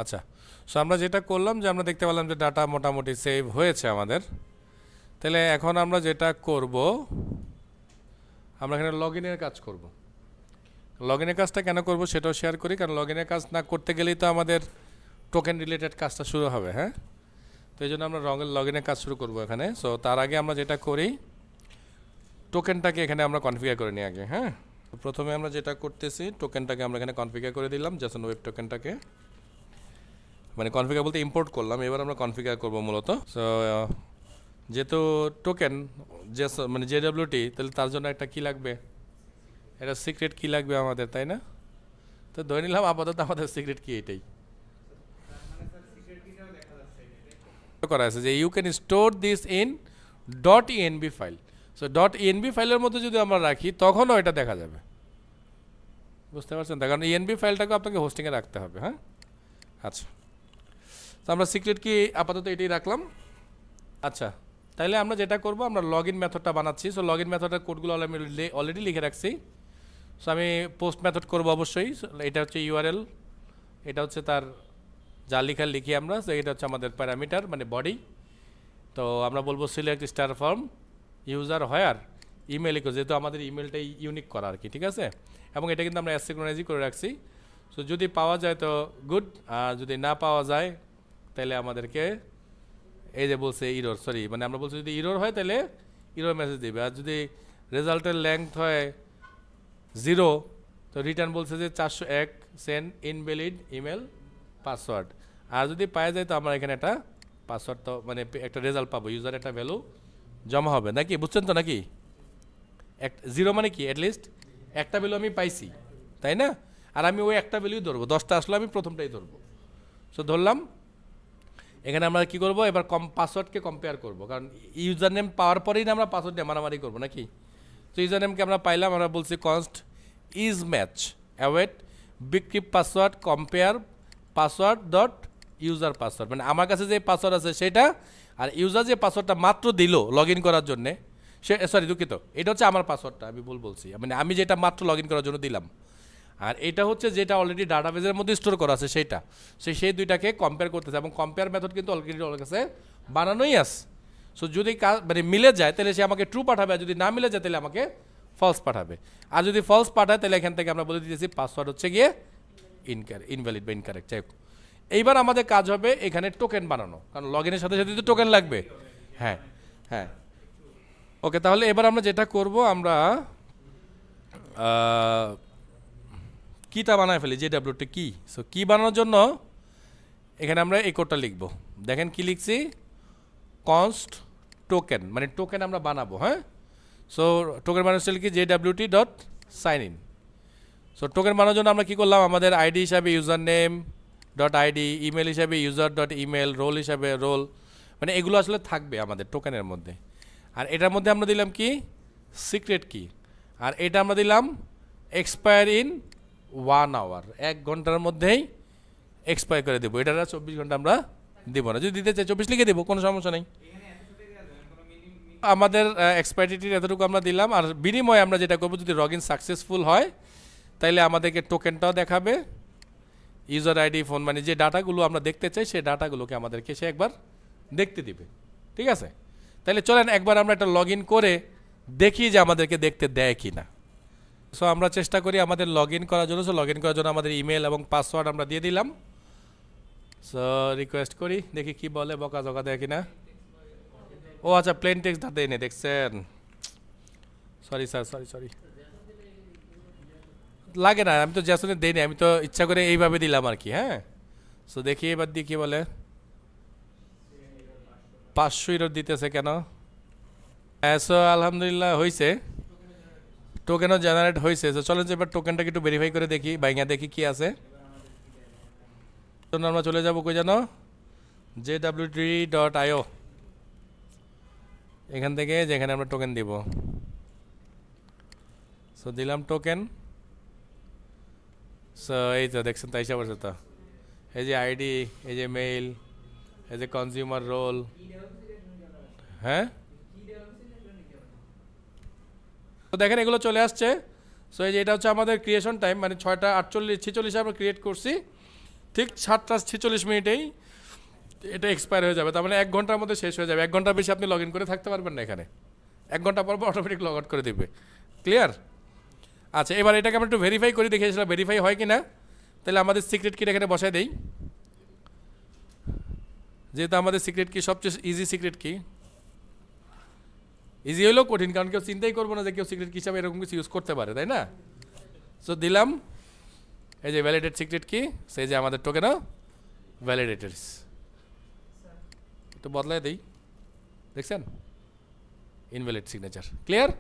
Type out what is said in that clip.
আচ্ছা, সো আমরা যেটা করলাম যে আমরা দেখতে পেলাম যে ডাটা মোটামুটি সেভ হয়েছে আমাদের। তাহলে এখন আমরা যেটা করব, আমরা এখানে লগ ইনের কাজ করব। লগ ইনের কাজটা কেন করব সেটাও শেয়ার করি, কারণ লগ ইনের কাজ না করতে গেলেই তো আমাদের টোকেন রিলেটেড কাজটা শুরু হবে। হ্যাঁ, তো এই জন্য আমরা লগ ইনের কাজ শুরু করব এখানে। সো তার আগে আমরা যেটা করি, টোকেনটাকে এখানে আমরা কনফিগার করে নিই আগে। হ্যাঁ, প্রথমে আমরা যেটা করতেছি, টোকেনটাকে আমরা এখানে কনফিগার করে দিলাম, জেসন ওয়েব টোকেনটাকে, মানে কনফিগার বলতে ইম্পোর্ট করলাম। এবার আমরা কনফিগার করব মূলত। সো যেহেতু টোকেন মানে জেডব্লিউটি, তাহলে তার জন্য একটা কি লাগবে, এটা সিক্রেট কি লাগবে আমাদের, তাই না? তো ধরে নিলাম আপাতত আমাদের সিক্রেট কি এটাই করা আছে যে you can store this in dot ENB file. So dot ENB ফাইলের মধ্যে যদি আমরা রাখি তখনও এটা দেখা যাবে। বুঝতে পারছেন? তার কারণ ইএনবি ফাইলটাকে আপনাকে হোস্টিংয়ে রাখতে হবে। হ্যাঁ, আচ্ছা, তো আমরা সিক্রেট কি আপাতত এটাই রাখলাম। আচ্ছা, তাইলে আমরা যেটা করব, আমরা লগ ইন মেথডটা বানাচ্ছি। সো লগ ইন মেথডের কোডগুলো আমি অলরেডি লিখে রাখছি। সো আমি পোস্ট মেথড করব অবশ্যই। এটা হচ্ছে ইউআরএল, এটা হচ্ছে তার যা লিখার লিখি আমরা। সো এটা হচ্ছে আমাদের প্যারামিটার, মানে বডি। তো আমরা বলবো সিলেক্ট স্টার ফর্ম ইউজার হোয়ার ইমেল ইকো, যেহেতু আমাদের ইমেলটাই ইউনিক করা আর কি, ঠিক আছে। এবং এটা কিন্তু আমরা অ্যাসিঙ্ক্রোনাইজই করে রাখছি। সো যদি পাওয়া যায় তো গুড, আর যদি না পাওয়া যায় তাহলে আমাদেরকে এই যে বলছে ইরোর, সরি মানে আমরা বলছি যদি ইরোর হয় তাহলে ইরোর মেসেজ দিবে। আর যদি রেজাল্টের লেংথ হয় 0, তো রিটার্ন বলছে যে 401 সেন্ড ইনভ্যালিড ইমেল পাসওয়ার্ড। আর যদি পাওয়া যায় তো আমরা এখানে একটা পাসওয়ার্ড, তো মানে একটা রেজাল্ট পাবো, ইউজার একটা ভ্যালু জমা হবে নাকি, বুঝছেন তো নাকি? 0 মানে কি, অ্যাটলিস্ট একটা ভ্যালু আমি পাইছি, তাই না? আর আমি ওই একটা ভ্যালুই ধরবো, 10টা আসলে আমি প্রথমটাই ধরবো। সো ধরলাম। এখানে আমরা কি করব, এবার পাসওয়ার্ডকে কম্পেয়ার করব, কারণ ইউজার নেম পাওয়ার পরেই না আমরা পাসওয়ার্ড নিয়ে মারামারি করবো নাকি। তো ইউজার নেমকে আমরা পাইলাম, আমরা বলছি const is match await bcrypt password compare password dot user password, মানে আমার কাছে যে পাসওয়ার্ড আছে সেটা, আর ইউজার যে পাসওয়ার্ডটা মাত্র দিল লগ ইন করার জন্যে, সে সরি দুঃখিত, এটা হচ্ছে আমার পাসওয়ার্ডটা, আমি বলছি মানে আমি যেটা মাত্র লগ ইন করার জন্য দিলাম, আর এটা হচ্ছে যেটা অলরেডি ডাটাবেজের মধ্যে স্টোর করা আছে সেটা। সেই দুইটাকে কম্পেয়ার করতেছে, এবং কম্পেয়ার মেথড কিন্তু অলরেডি ওর কাছে বানানোই আছে। সো যদি মানে মিলে যায় তাহলে সে আমাকে ট্রু পাঠাবে, আর যদি না মিলে যায় তাহলে আমাকে ফলস পাঠাবে। আর যদি ফলস পাঠায় তাহলে এখান থেকে আমরা বলে দিতেছি পাসওয়ার্ড হচ্ছে গিয়ে ইনভ্যালিড বা ইনকারেক্ট। যাই হোক, এইবার আমাদের কাজ হবে এখানে টোকেন বানানো, কারণ লগ ইনের সাথে সাথে তো টোকেন লাগবে। হ্যাঁ হ্যাঁ, ওকে, তাহলে এবার আমরা যেটা করব, আমরা কিটা বানায় ফেলি, জেডব্লিউটি কি। সো কি বানানোর জন্য এখানে আমরা এই কোডটা লিখব। দেখেন কি লিখছি, কনস্ট টোকেন, মানে টোকেন আমরা বানাবো। হ্যাঁ, সো টোকেন বানানো লিখি JWT dot sign in. So token বানানোর জন্য আমরা কি করলাম, আমাদের আইডি হিসাবে user name dot ID, email হিসাবে ইউজার ডট ইমেল, রোল হিসাবে রোল, মানে এগুলো আসলে থাকবে আমাদের টোকেনের মধ্যে। আর এটার মধ্যে আমরা দিলাম কি সিক্রেট কি, আর এটা আমরা দিলাম এক্সপায়ার ইন 1 আওয়ার, 1 ঘন্টার মধ্যেই এক্সপায়ার করে দেবো। এটা 24 ঘন্টা আমরা দিব না, যদি দিতে চাই 24 লিখে দেবো, কোনো সমস্যা নেই। আমাদের এক্সপায়ারিটির এতটুকু আমরা দিলাম, আর বিনিময়ে আমরা যেটা করবো, যদি লগ ইন সাকসেসফুল হয় তাইলে আমাদেরকে টোকেনটাও দেখাবে, ইউজার আইডি ফোন, মানে যে ডাটাগুলো আমরা দেখতে চাই সেই ডাটাগুলোকে আমাদেরকে সে একবার দেখতে দিবে। ঠিক আছে, তাহলে চলেন একবার আমরা একটা লগ ইন করে দেখি যে আমাদেরকে দেখতে দেয় কি না। সো আমরা চেষ্টা করি আমাদের লগ ইন করার জন্য। সো লগ ইন করার জন্য আমাদের ইমেল এবং পাসওয়ার্ড আমরা দিয়ে দিলাম। সো রিকোয়েস্ট করি, দেখি কি বলে, বকা জকা দেয় কিনা। ও আচ্ছা, প্লেন টেক্সট ধাতে এনে দেখছেন, সরি স্যার, সরি লাগে না, আমি তো জ্যাসনে দেইনি, আমি তো ইচ্ছা করে এইভাবে দিলাম আর কি। হ্যাঁ, সো দেখি এবার দিয়ে কি বলে, 500 ইউরো দিতেছে কেন। হ্যাঁ, সো আলহামদুলিল্লাহ হয়েছে, টোকেনও জেনারেট হয়েছে। তো চলেন যে এবার টোকেনটাকে একটু ভেরিফাই করে দেখি, বাইঙ্গা দেখি কি আছে। জন্য আমরা চলে যাবো কই জানো, jwt.io, এখান থেকে যেখানে আমরা টোকেন দিব। সো দিলাম টোকেন। সো এই তো দেখছেন, তাই হিসাব আছে তো, এই যে আইডি, এই যে মেইল, এই যে কনজিউমার রোল। হ্যাঁ, তো দেখেন এগুলো চলে আসছে। সো এই যে এটা হচ্ছে আমাদের ক্রিয়েশন টাইম, মানে 6টা 46 আমরা ক্রিয়েট করছি। ঠিক 7:46 এটা এক্সপায়ার হয়ে যাবে, তার মানে 1 ঘন্টার মধ্যে শেষ হয়ে যাবে। 1 ঘন্টার বেশি আপনি লগ ইন করে থাকতে পারবেন না এখানে। 1 ঘন্টা পর অটোমেটিক লগ আউট করে দিবে। ক্লিয়ার? আচ্ছা, এবার এটাকে আমরা একটু ভেরিফাই করি, দেখেছিলাম ভেরিফাই হয় কি না। তাহলে আমাদের সিক্রেট কিটা এখানে বসায় দেই, যেহেতু আমাদের সিক্রেট কি সবচেয়ে ইজি সিক্রেট কি। ইজি হলেও কঠিন, কারণ কেউ চিন্তাই করবো না যে কেউ সিক্রেট কি হিসাবে এরকম কিছু ইউজ করতে পারে, তাই না? সো দিলাম এই যে ভ্যালিডেট সিক্রেট কি, সেই যে আমাদের টোকেনও ভ্যালিডেটার্স। একটু বদলায় দেই, দেখছেন? Invalid signature. ক্লিয়ার?